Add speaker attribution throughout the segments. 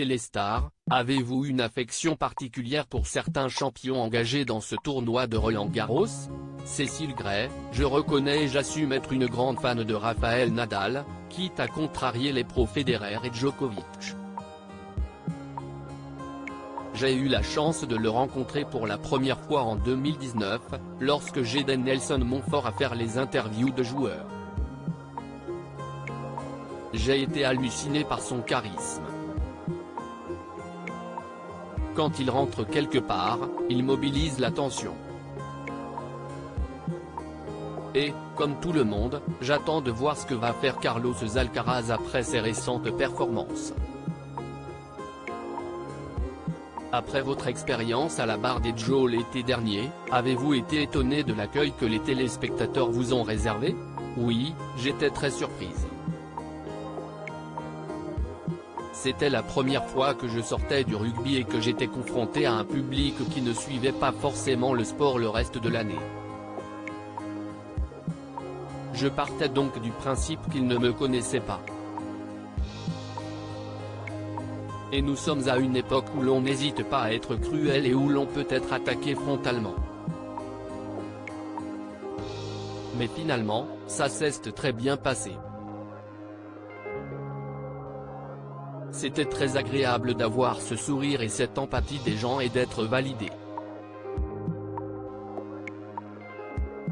Speaker 1: Téléstar, avez-vous une affection particulière pour certains champions engagés dans ce tournoi de Roland-Garros? Cécile Gray, je reconnais et j'assume être une grande fan de Rafael Nadal, quitte à contrarier les pros Federer et Djokovic. J'ai eu la chance de le rencontrer pour la première fois en 2019, lorsque j'aidais Nelson Montfort à faire les interviews de joueurs. J'ai été halluciné par son charisme. Quand il rentre quelque part, il mobilise l'attention. Et, comme tout le monde, j'attends de voir ce que va faire Carlos Alcaraz après ses récentes performances. Après votre expérience à la barre des Joe l'été dernier, avez-vous été étonné de l'accueil que les téléspectateurs vous ont réservé? Oui, j'étais très surprise. C'était la première fois que je sortais du rugby et que j'étais confronté à un public qui ne suivait pas forcément le sport le reste de l'année. Je partais donc du principe qu'ils ne me connaissaient pas. Et nous sommes à une époque où l'on n'hésite pas à être cruel et où l'on peut être attaqué frontalement. Mais finalement, ça s'est très bien passé. C'était très agréable d'avoir ce sourire et cette empathie des gens et d'être validé.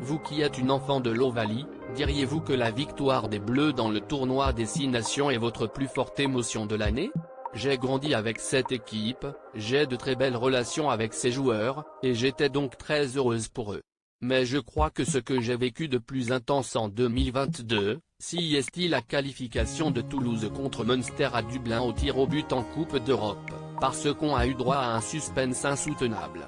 Speaker 1: Vous qui êtes une enfant de l'Ovalie, diriez-vous que la victoire des Bleus dans le tournoi des 6 nations est votre plus forte émotion de l'année? J'ai grandi avec cette équipe, j'ai de très belles relations avec ces joueurs, et j'étais donc très heureuse pour eux. Mais je crois que ce que j'ai vécu de plus intense en 2022, c'est la qualification de Toulouse contre Munster à Dublin au tir au but en Coupe d'Europe, parce qu'on a eu droit à un suspense insoutenable.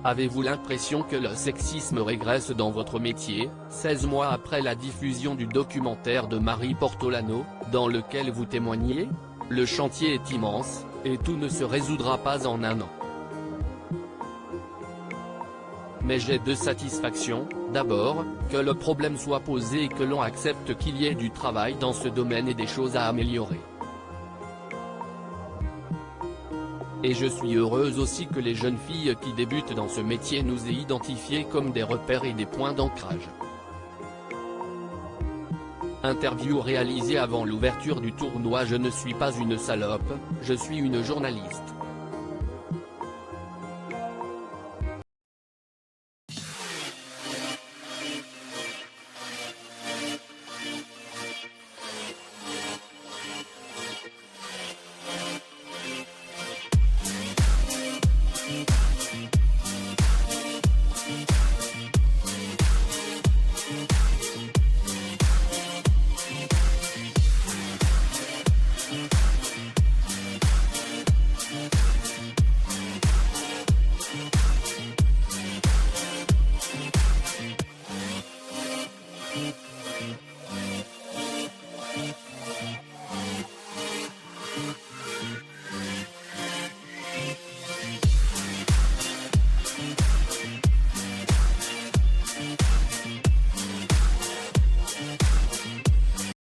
Speaker 1: Avez-vous l'impression que le sexisme régresse dans votre métier, 16 mois après la diffusion du documentaire de Marie Portolano, dans lequel vous témoignez? Le chantier est immense, et tout ne se résoudra pas en un an. Mais j'ai deux satisfactions, d'abord, que le problème soit posé et que l'on accepte qu'il y ait du travail dans ce domaine et des choses à améliorer. Et je suis heureuse aussi que les jeunes filles qui débutent dans ce métier nous aient identifiés comme des repères et des points d'ancrage. Interview réalisée avant l'ouverture du tournoi. Je ne suis pas une salope, je suis une journaliste.